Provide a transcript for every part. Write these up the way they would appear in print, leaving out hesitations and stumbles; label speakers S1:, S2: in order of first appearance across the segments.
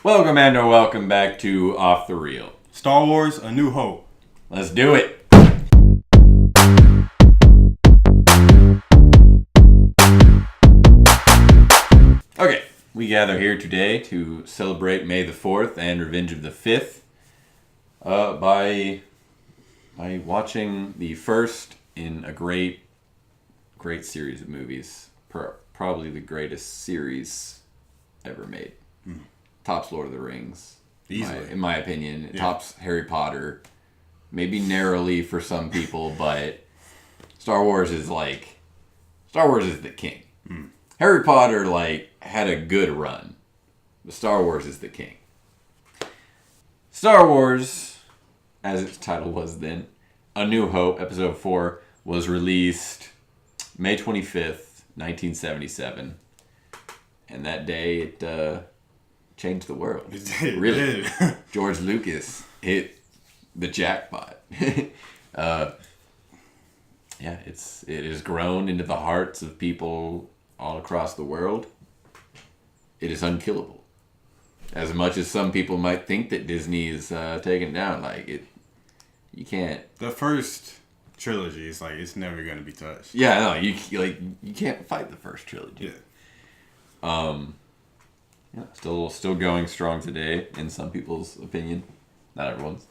S1: Welcome and welcome back to Off the Reel.
S2: Star Wars: A New Hope.
S1: Let's do it. Okay, we gather here today to celebrate May the 4th and Revenge of the 5th by watching the first in a great series of movies. Probably the greatest series ever made. Tops Lord of the Rings.
S2: Easily.
S1: In my opinion. Yeah. Tops Harry Potter. Maybe narrowly for some people, but Star Wars is the king. Harry Potter, had a good run. But Star Wars is the king. Star Wars, as its title was then, A New Hope, Episode 4, was released May 25th, 1977. And that day, it changed the world.
S2: It did.
S1: Really. George Lucas hit the jackpot. It has grown into the hearts of people all across the world. It is unkillable. As much as some people might think that Disney is taken down, you can't.
S2: The first trilogy is it's never gonna be touched.
S1: Yeah, no, you can't fight the first trilogy.
S2: Yeah.
S1: Still going strong today in some people's opinion, not everyone's.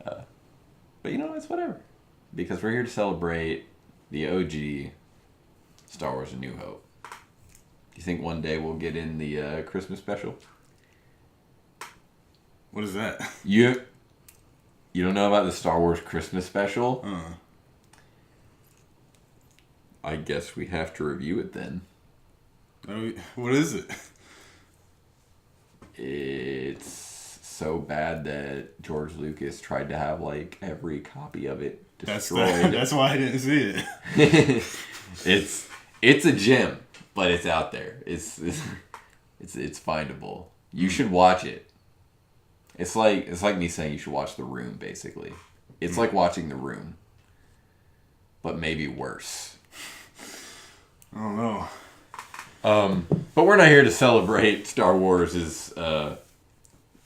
S1: But it's whatever, because we're here to celebrate the OG Star Wars: A New Hope. Do you think one day we'll get in the Christmas special?
S2: What is that?
S1: You don't know about the Star Wars Christmas special? I guess we have to review it then.
S2: What is it?
S1: It's so bad that George Lucas tried to have every copy of it destroyed.
S2: That's why I didn't see it.
S1: It's a gem, but it's out there. It's findable. You should watch it. It's like me saying you should watch The Room. Basically, it's like watching The Room, but maybe worse.
S2: I don't know.
S1: But we're not here to celebrate Star Wars'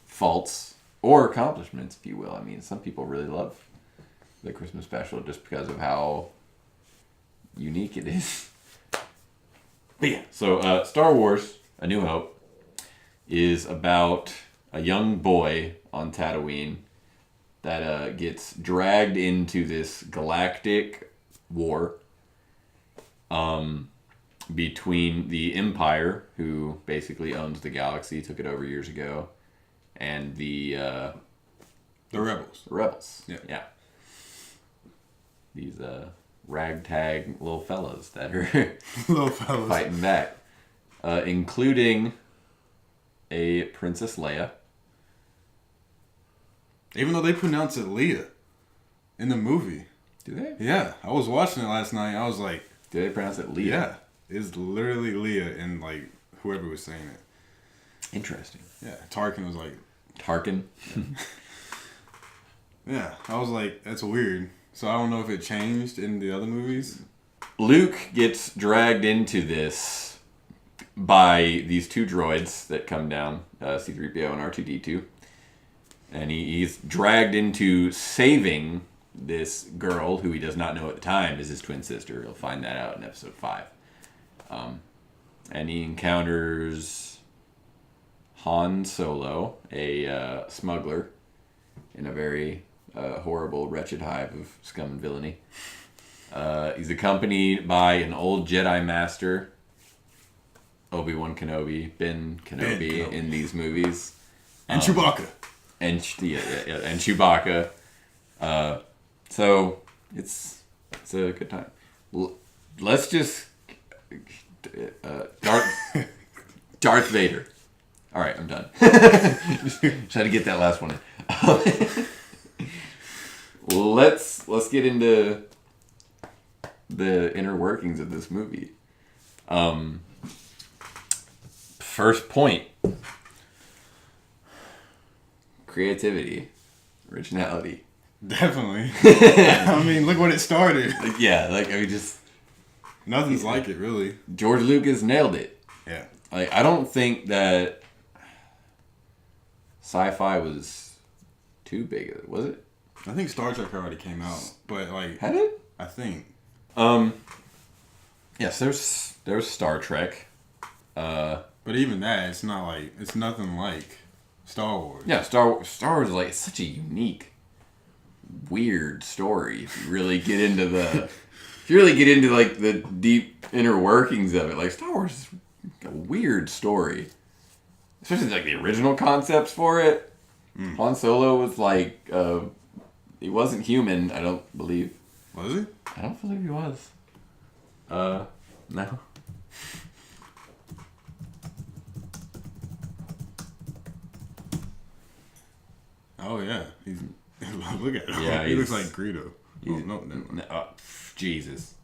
S1: faults or accomplishments, if you will. I mean, some people really love the Christmas special just because of how unique it is. But yeah, so Star Wars: A New Hope is about a young boy on Tatooine that gets dragged into this galactic war between the Empire, who basically owns the galaxy, took it over years ago, and the
S2: Rebels.
S1: The Rebels.
S2: Yeah.
S1: These ragtag little fellas that are fighting back, including a Princess Leia.
S2: Even though they pronounce it Leia in the movie.
S1: Do they?
S2: Yeah, I was watching it last night. I was like,
S1: do they pronounce it Leia?
S2: Yeah, it's literally Leia, and whoever was saying it.
S1: Interesting.
S2: Yeah, Tarkin was like
S1: Tarkin.
S2: Yeah, I was like, that's weird. So I don't know if it changed in the other movies.
S1: Luke gets dragged into this by these two droids that come down, C-3PO and R2-D2. And he's dragged into saving this girl, who he does not know at the time is his twin sister. He'll find that out in episode 5. And he encounters Han Solo, a smuggler, in a very horrible, wretched hive of scum and villainy. He's accompanied by an old Jedi Master, Obi-Wan Kenobi, Ben Kenobi in these movies.
S2: And Chewbacca.
S1: And Chewbacca. So it's a good time. Let's just Darth Vader. All right, I'm done. Try to get that last one in. Let's get into the inner workings of this movie. First point. Creativity. Originality.
S2: Definitely. I mean, look what it started.
S1: Yeah,
S2: nothing's like it, really.
S1: George Lucas nailed it.
S2: Yeah.
S1: I don't think that sci-fi was too big. Was it?
S2: I think Star Trek already came out, but like
S1: Had it?
S2: I think.
S1: Yes, there's Star Trek.
S2: But even that, it's nothing like Star Wars.
S1: Yeah, Star Wars is like such a unique, weird story. If you really get into like the deep inner workings of it, like Star Wars is a weird story, especially like the original concepts for it. Han Solo was like, he wasn't human. I don't believe.
S2: Was he?
S1: I don't believe he was. No.
S2: Oh yeah, he's look at him.
S1: Yeah,
S2: he looks like Greedo. Oh, no, never mind.
S1: Jesus.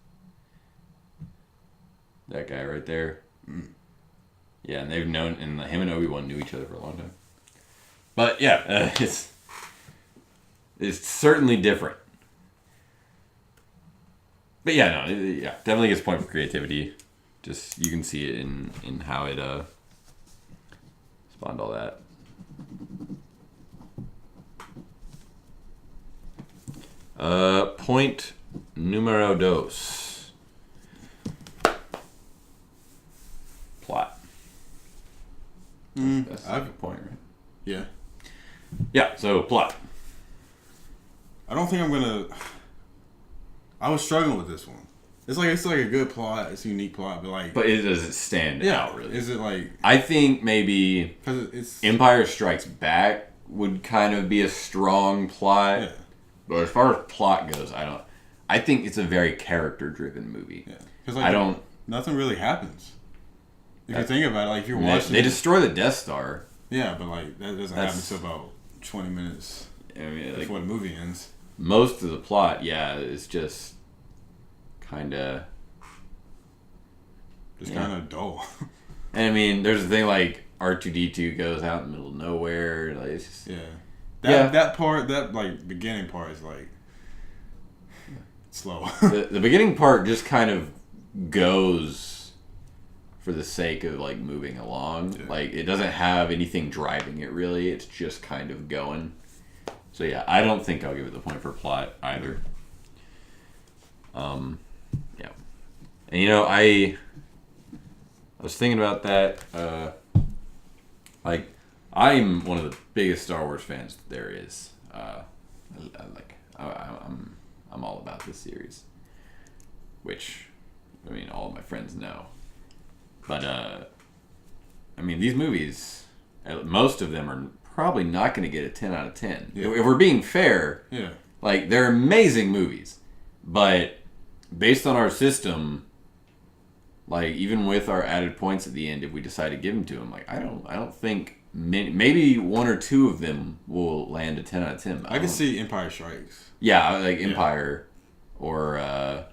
S1: That guy right there. Yeah, and they've known, and him and Obi-Wan knew each other for a long time. But yeah, it's certainly different. But yeah, no, yeah, definitely gets a point for creativity. Just you can see it in how it spawned all that. Point numero dos. Plot. That's a good point, right?
S2: Yeah.
S1: Yeah, so plot.
S2: I don't think I'm gonna. I was struggling with this one. It's like a good plot. It's a unique plot, but like.
S1: But does it stand out, really?
S2: Is it like.
S1: I think maybe.
S2: Because it's.
S1: Empire Strikes Back would kind of be a strong plot.
S2: Yeah.
S1: But as far as plot goes, I think it's a very character-driven movie.
S2: Yeah. Because nothing really happens. If you think about it, like if you're watching,
S1: they destroy the Death Star.
S2: Yeah, but like that doesn't happen until about 20 minutes before the movie ends.
S1: Most of the plot, is just kind of
S2: dull.
S1: And I mean, there's a thing like R2-D2 goes out in the middle of nowhere. Like it's just,
S2: that part, that like beginning part is like slow.
S1: the beginning part just kind of goes for the sake of like moving along. Yeah. Like it doesn't have anything driving it really. It's just kind of going. So yeah, I don't think I'll give it the point for plot either. Yeah, and you know I was thinking about that. Like I'm one of the biggest Star Wars fans there is. I'm all about this series, which I mean all of my friends know. But I mean these movies, most of them are probably not going to get a 10 out of 10. Yeah. If we're being fair, like they're amazing movies, but based on our system, like even with our added points at the end, if we decide to give them to them, like I don't think maybe one or two of them will land a 10 out of 10.
S2: I can see Empire Strikes.
S1: Yeah, like Empire, or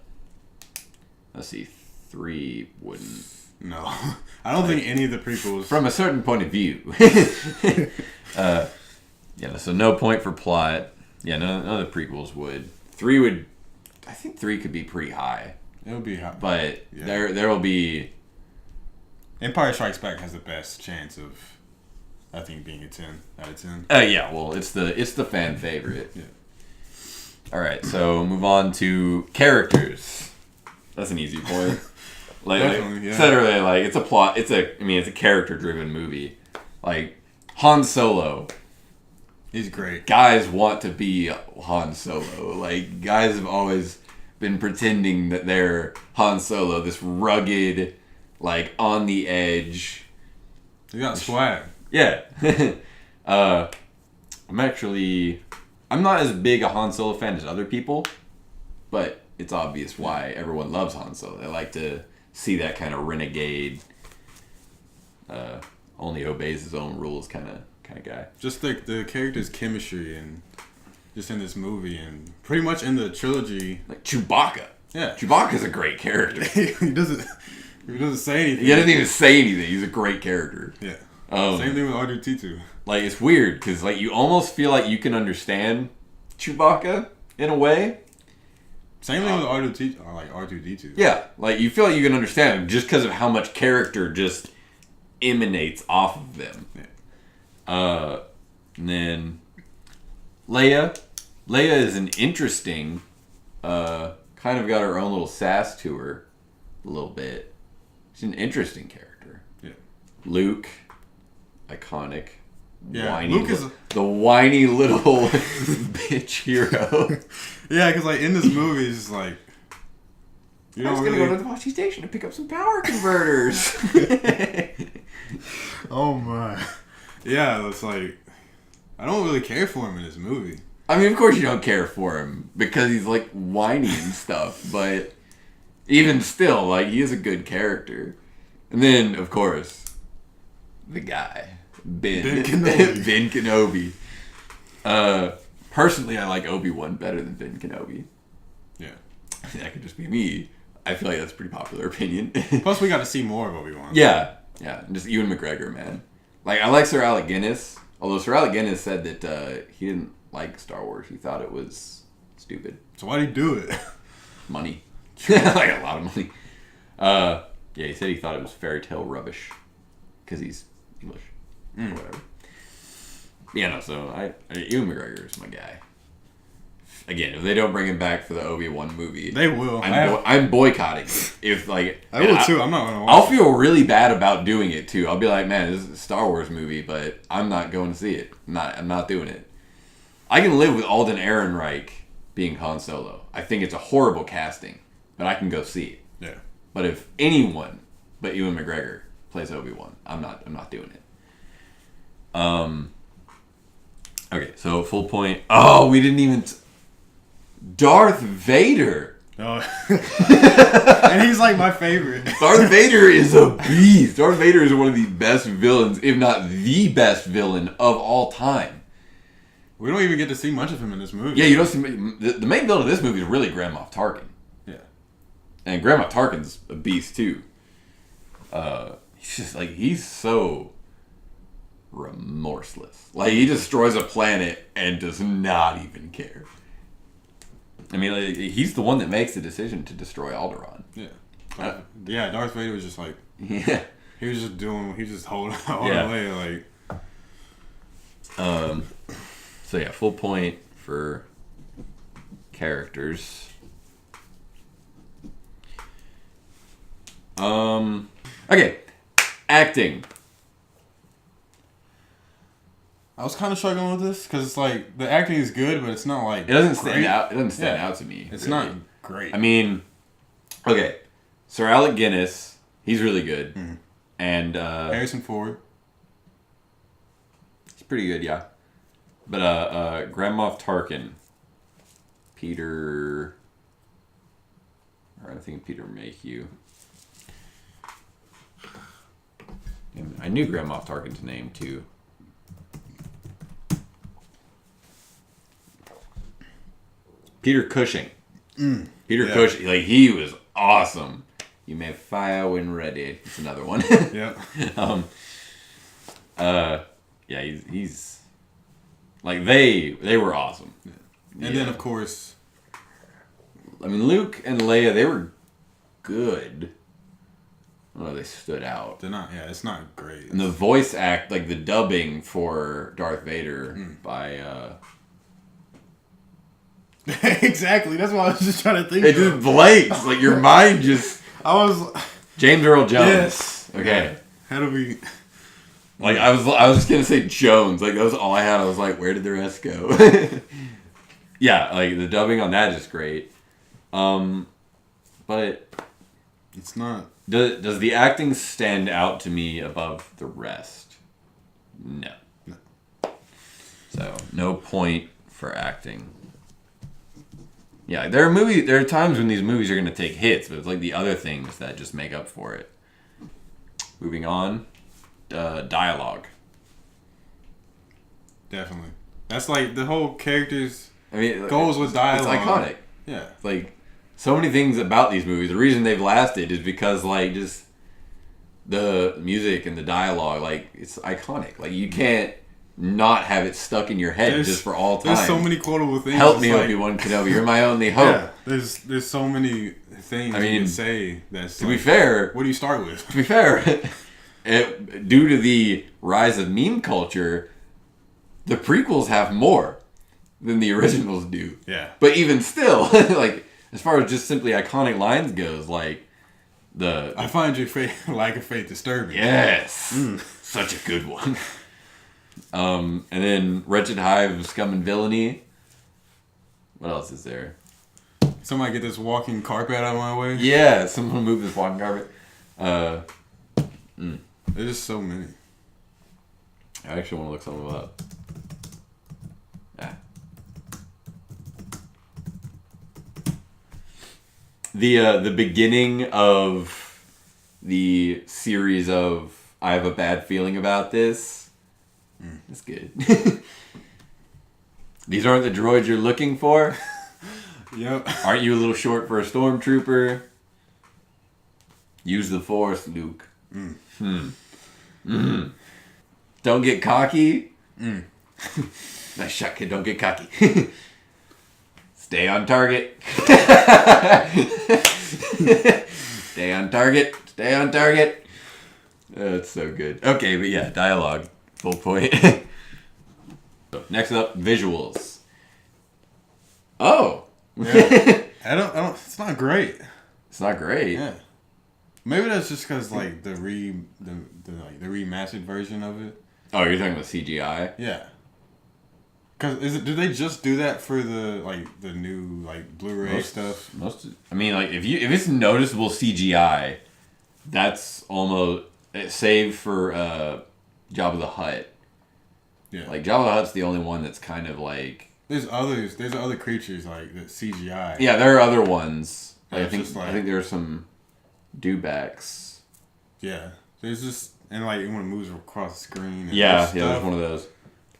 S1: let's see, 3 wouldn't.
S2: No, I don't think any of the prequels.
S1: From a certain point of view. So no point for plot. Yeah, none of the prequels would. 3 would. I think 3 could be pretty high.
S2: It would be high,
S1: but there will be.
S2: Empire Strikes Back has the best chance of, I think, being a 10 out of 10.
S1: Well, it's the fan favorite. Yeah. All right, so move on to characters. That's an easy point. Said earlier, like it's a plot. It's a character-driven movie. Like Han Solo.
S2: He's great.
S1: Guys want to be Han Solo. Like guys have always been pretending that they're Han Solo, this rugged, like on the edge.
S2: You got swag.
S1: Yeah. I'm not as big a Han Solo fan as other people, but it's obvious why everyone loves Han Solo. They like to see that kind of renegade, only obeys his own rules kind of guy. Just
S2: the character's chemistry and just in this movie and pretty much in the trilogy.
S1: Like Chewbacca. Yeah. Chewbacca's a great character.
S2: He doesn't say anything.
S1: He doesn't even say anything. He's a great character.
S2: Yeah. Same thing with R2-D2.
S1: Like it's weird because like you almost feel like you can understand Chewbacca in a way.
S2: Same thing with R2-D2.
S1: Yeah, like you feel like you can understand him just because of how much character just emanates off of them. Yeah. And then Leia. Leia is an interesting, kind of got her own little sass to her a little bit. She's an interesting character.
S2: Yeah.
S1: Luke, iconic.
S2: Yeah,
S1: Whiny,
S2: Luke is
S1: the whiny little bitch hero.
S2: Yeah, because like in this movie, it's like you
S1: I was
S2: don't
S1: gonna go to the Toasty station to pick up some power converters.
S2: Oh my. Yeah, it's like I don't really care for him in this movie.
S1: I mean, of course you don't care for him because he's like whiny and stuff, but even still, like he is a good character. And then, of course, the guy. Ben Kenobi. Ben Kenobi. Personally, I like Obi-Wan better than Ben Kenobi.
S2: Yeah.
S1: That could just be me. I feel like that's a pretty popular opinion.
S2: Plus, we got to see more of Obi-Wan.
S1: Yeah. And just Ewan McGregor, man. Like, I like Sir Alec Guinness. Although Sir Alec Guinness said that he didn't like Star Wars. He thought it was stupid.
S2: So why'd he do it?
S1: Money. Like, a lot of money. Yeah, he said he thought it was fairy tale rubbish. Because he's English. Or whatever. Yeah, no, so Ewan McGregor is my guy. Again, if they don't bring him back for the Obi-Wan movie,
S2: They will.
S1: I'm boycotting it. If like
S2: I will too. I'm not gonna watch
S1: I'll feel really bad about doing it too. I'll be like, man, this is a Star Wars movie, but I'm not going to see it. I'm not doing it. I can live with Alden Ehrenreich being Han Solo. I think it's a horrible casting, but I can go see it.
S2: Yeah.
S1: But if anyone but Ewan McGregor plays Obi-Wan, I'm not doing it. Okay, so full point. Oh, we didn't even. Darth Vader.
S2: Oh. And he's like my favorite.
S1: Darth Vader is a beast. Darth Vader is one of the best villains, if not the best villain of all time.
S2: We don't even get to see much of him in this movie.
S1: Yeah, you don't see the main villain of this movie is really Grand Moff Tarkin.
S2: Yeah.
S1: And Grand Moff Tarkin's a beast too. He's just like he's so remorseless. Like he destroys a planet and does not even care. I mean, like, he's the one that makes the decision to destroy Alderaan.
S2: Yeah. Yeah, Darth Vader was just like
S1: Yeah.
S2: he was just holding
S1: Yeah.
S2: away like
S1: So yeah, full point for characters. Okay. Acting.
S2: I was kind of struggling with this because it's like the acting is good, but it's not like
S1: It doesn't stand
S2: great.
S1: out. It doesn't stand out to me.
S2: It's
S1: really.
S2: not great.
S1: I mean, okay, Sir Alec Guinness, he's really good, and
S2: Harrison Ford.
S1: he's pretty good, yeah. But Grand Moff Tarkin, Peter, or I think Peter Mayhew. And I knew Grand Moff Tarkin's name too. Peter Cushing. Peter Cushing, like he was awesome. You may fire when ready. It's another one.
S2: Yeah.
S1: Yeah, he's like they were awesome.
S2: And then of course,
S1: I mean Luke and Leia, they were good. Oh, they stood out.
S2: they're not. Yeah, it's not great.
S1: And the voice act, like the dubbing for Darth Vader by
S2: Exactly. That's what I was just trying to think.
S1: it just blanks. Like your mind just
S2: I was.
S1: James Earl Jones.
S2: Yes.
S1: Okay.
S2: How do we?
S1: Like I was just gonna say Jones. Like that was all I had. I was like, where did the rest go? Yeah, like the dubbing on that is great. But
S2: It's not.
S1: does the acting stand out to me above the rest? No. So no point for acting. Yeah, there are times when these movies are gonna take hits, but it's like the other things that just make up for it. Moving on, dialogue.
S2: Definitely. That's like the whole characters
S1: I mean,
S2: goes with dialogue.
S1: It's iconic.
S2: Yeah.
S1: Like so many things about these movies. The reason they've lasted is because like just the music and the dialogue. Like it's iconic. Like you can't not have it stuck in your head just for all time.
S2: There's so many quotable things.
S1: Help
S2: It's
S1: me,
S2: like,
S1: Obi-Wan Kenobi. You're my only hope.
S2: Yeah. There's so many things
S1: I mean,
S2: you can say. That's
S1: To be fair,
S2: what do you start with?
S1: due to the rise of meme culture, the prequels have more than the originals do.
S2: Yeah.
S1: But even still, like, as far as just simply iconic lines goes, like,
S2: I find your lack of faith disturbing.
S1: Yes! Such a good one. And then Wretched Hive of Scum and Villainy. What else is there?
S2: Somebody get this walking carpet out of my way.
S1: Yeah, someone move this walking carpet.
S2: There's just so many.
S1: I actually want to look some of them up. The beginning of the series of I have a bad feeling about this. That's good. These aren't the droids you're looking for.
S2: Yep.
S1: Aren't you a little short for a stormtrooper? Use the Force, Luke. Don't get cocky. Nice shot, kid. Don't get cocky. Stay on target. Stay on target. Stay on target. That's so good. Okay, but yeah, dialogue. Full point. So, next up, visuals. Oh.
S2: Yeah. I don't. It's not great.
S1: It's not great.
S2: Yeah. Maybe that's just because like the remastered version of it.
S1: Oh, you're talking about CGI?
S2: Yeah. Cause did they just do that for the new Blu-ray stuff?
S1: I mean, like if it's noticeable CGI, that's almost save for Jabba the Hutt.
S2: Yeah.
S1: Like Jabba the Hutt's the only one that's kind of like.
S2: There's other creatures like that CGI.
S1: Yeah, there are other ones.
S2: Yeah,
S1: I think there are some dewbacks.
S2: Yeah, there's just and like when it moves across the screen.
S1: Yeah, there's one of those.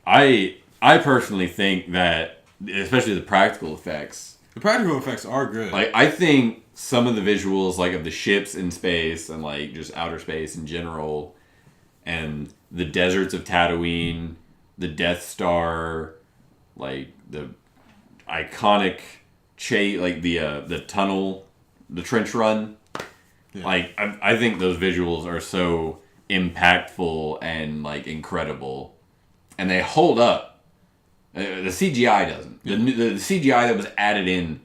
S1: I personally think that, especially the practical effects.
S2: The practical effects are good.
S1: Like I think some of the visuals, like of the ships in space and like just outer space in general, and the deserts of Tatooine, the Death Star, like the iconic like the tunnel, the trench run. Yeah. Like I think those visuals are so impactful and like incredible, and they hold up. The CGI doesn't. Yeah. The CGI that was added in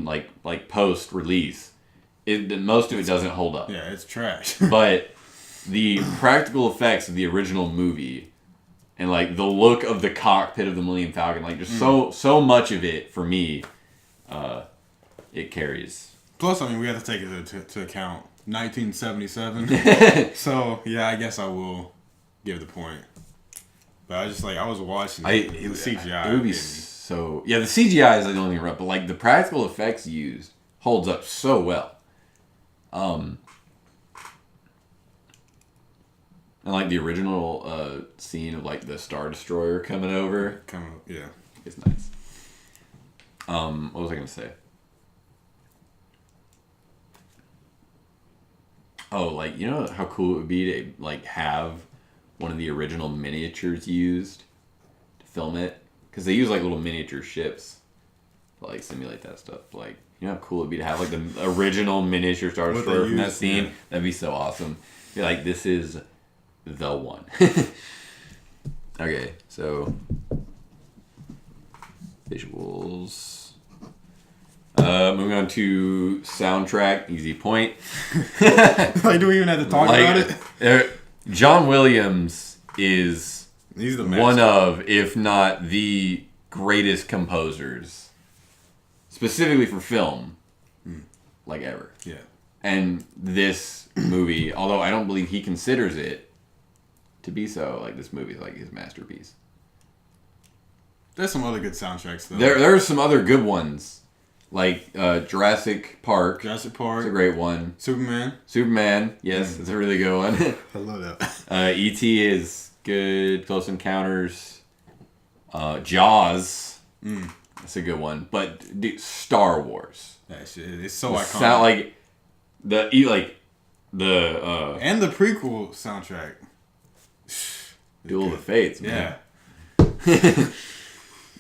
S1: like post release, most of it doesn't hold up.
S2: Yeah, it's trash.
S1: But the practical effects of the original movie, and like the look of the cockpit of the Millennium Falcon, like just so much of it for me, it carries.
S2: Plus, I mean, we have to take it to account 1977. So yeah, I guess I will give the point. But I just I was watching the CGI.
S1: It would be so. Yeah, the CGI is the only thing right, but like the practical effects used holds up so well. And like the original scene of like the Star Destroyer coming over.
S2: Yeah.
S1: It's nice. What was I gonna say? Oh, like you know how cool it would be to like have one of the original miniatures used to film it, because they use like little miniature ships to like simulate that stuff. Like, you know how cool it'd be to have like the original miniature Star Destroyer from that scene. Yeah. That'd be so awesome. Be like, this is the one. Okay, so visuals. Moving on to soundtrack. Easy point.
S2: Like, do we even have to talk about it?
S1: John Williams is
S2: He's the
S1: one of, if not the greatest composers, specifically for film, like ever.
S2: Yeah.
S1: And this movie, although I don't believe he considers it to be so, like this movie is like his masterpiece.
S2: There's some other good soundtracks though.
S1: There are some other good ones. Like Jurassic Park.
S2: Jurassic Park.
S1: It's a great one.
S2: Superman.
S1: Yes, it's a really good one.
S2: I love that.
S1: E.T. is good. Close Encounters. Jaws. That's a good one. But dude, Star Wars.
S2: That shit is so iconic.
S1: Sound like the
S2: and the prequel soundtrack.
S1: Duel of the Fates, man.
S2: Yeah.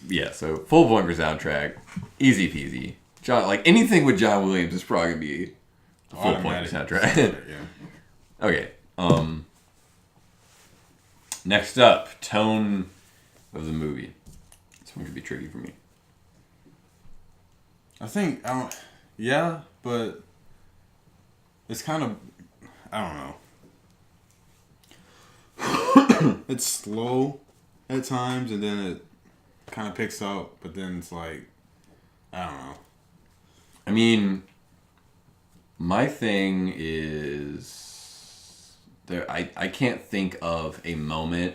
S1: Yeah, so full point for soundtrack. Easy peasy. Like anything with John Williams is probably gonna be a full point for soundtrack. Yeah. Okay. Next up, tone of the movie. This one could be tricky for me.
S2: I think yeah, but it's kind of, I don't know. It's slow at times, and then it kind of picks up, but then it's like, I don't know.
S1: I mean, my thing is there. I can't think of a moment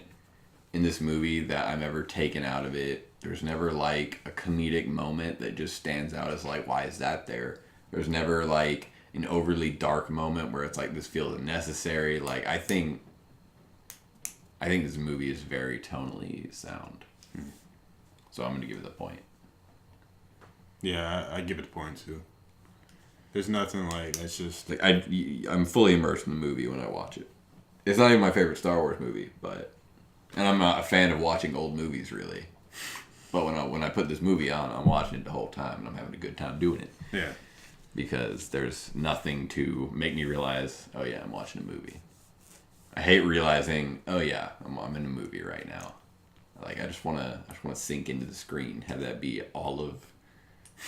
S1: in this movie that I'm ever taken out of it. There's never like a comedic moment that just stands out as like, why is that there? There's never like an overly dark moment where it's like, this feels unnecessary. Like, I think this movie is very tonally sound. So I'm going to give it a point.
S2: Yeah, I give it a point too. There's nothing like, that's just...
S1: Like, I'm fully immersed in the movie when I watch it. It's not even my favorite Star Wars movie, but... And I'm not a fan of watching old movies, really. But when I put this movie on, I'm watching it the whole time, and I'm having a good time doing it.
S2: Yeah.
S1: Because there's nothing to make me realize, oh yeah, I'm watching a movie. I hate realizing, oh yeah, I'm in a movie right now. Like, I just wanna sink into the screen, have that be all of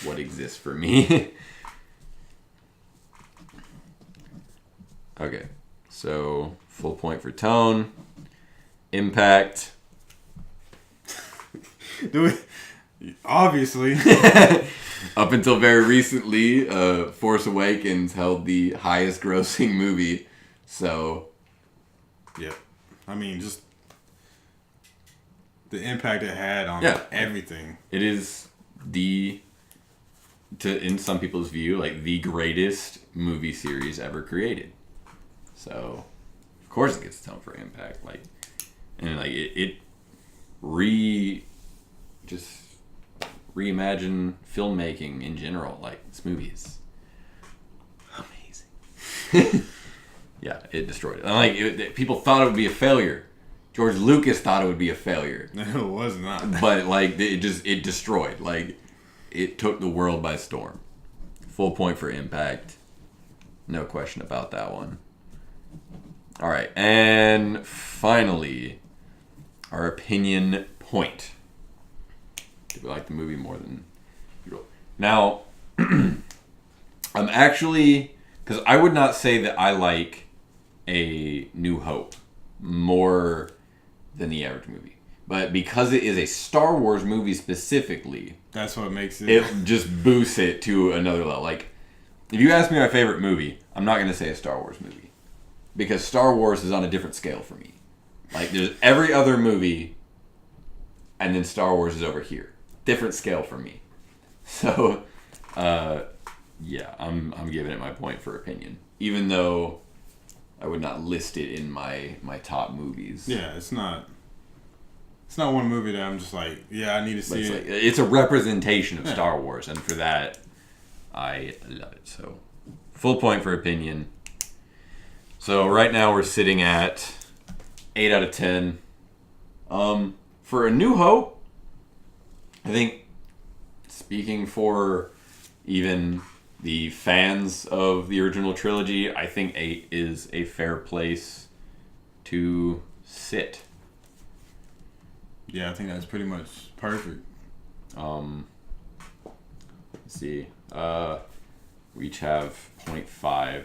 S1: what exists for me. Okay, so full point for tone, impact.
S2: Do we? Obviously.
S1: Up until very recently, Force Awakens held the highest grossing movie. So,
S2: yeah. I mean, just the impact it had on everything.
S1: It is in some people's view, like the greatest movie series ever created. So, of course it gets a tone for impact. Like, and like it reimagine filmmaking in general. Like, this movie is amazing. Yeah, it destroyed it. And like, people thought it would be a failure. George Lucas thought it would be a failure.
S2: No, it was not.
S1: But like, it destroyed. Like, it took the world by storm. Full point for impact. No question about that one. All right, and finally, our opinion point. Did we like the movie more than usual? Now, I'm actually, because I would not say that I like A New Hope more than the average movie. But because it is a Star Wars movie specifically,
S2: that's what makes it.
S1: It just boosts it to another level. Like, if you ask me my favorite movie, I'm not going to say a Star Wars movie. Because Star Wars is on a different scale for me. Like, there's every other movie, and then Star Wars is over here. Different scale for me. So, yeah, I'm giving it my point for opinion. Even though I would not list it in my top movies.
S2: Yeah, it's not one movie that I'm just like, yeah, I need to see it.
S1: Like, it's a representation of Star Wars, and for that, I love it. So, full point for opinion. So right now we're sitting at 8 out of 10. For A New Hope, I think, speaking for even the fans of the original trilogy, I think 8 is a fair place to sit.
S2: Yeah, I think that's pretty much perfect.
S1: Let's see. We each have 0.5.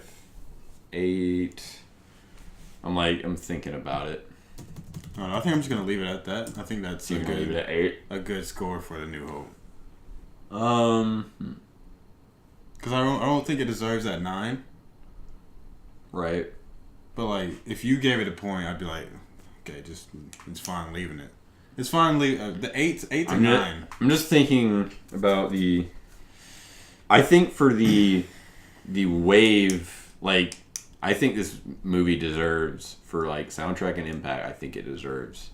S1: 8. I'm thinking about it.
S2: No, I think I'm just gonna leave it at that. I think that's
S1: leave it at 8.
S2: A good score for The New Hope. Because I don't think it deserves that 9.
S1: Right.
S2: But like, if you gave it a point, I'd be like, okay, just it's fine leaving it. It's fine leave the 8 to 9.
S1: I'm just thinking about I think for the wave, like, I think this movie deserves, for like soundtrack and impact, I think it deserves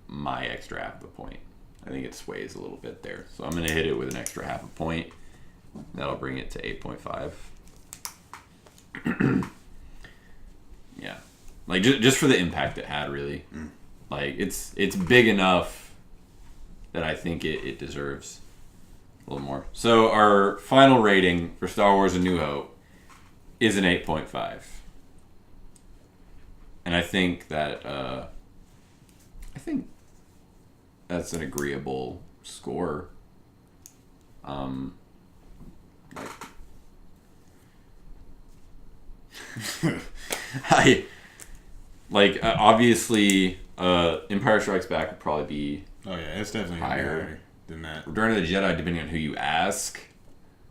S1: my extra half of a point. I think it sways a little bit there. So I'm going to hit it with an extra half a point. That'll bring it to 8.5. Yeah. Like, just for the impact it had, really. Like, it's big enough that I think it deserves a little more. So our final rating for Star Wars A New Hope is an 8.5. And I think that, that's an agreeable score. Like I like obviously Empire Strikes Back would probably be
S2: Oh yeah, it's definitely higher than that.
S1: Return of the Jedi, depending on who you ask.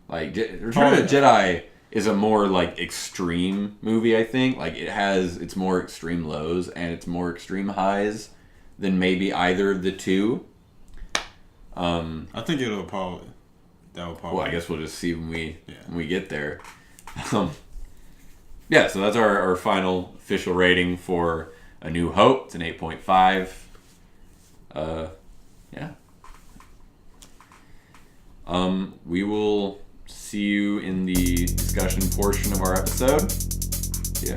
S1: Like Return of the Jedi is a more like extreme movie, I think. Like it's more extreme lows and it's more extreme highs than maybe either of the two.
S2: I think that will probably.
S1: Well, I guess we'll just see when we get there. Yeah, so that's our final official rating for A New Hope. It's an 8.5. Yeah. We will see you in the discussion portion of our episode. Yeah.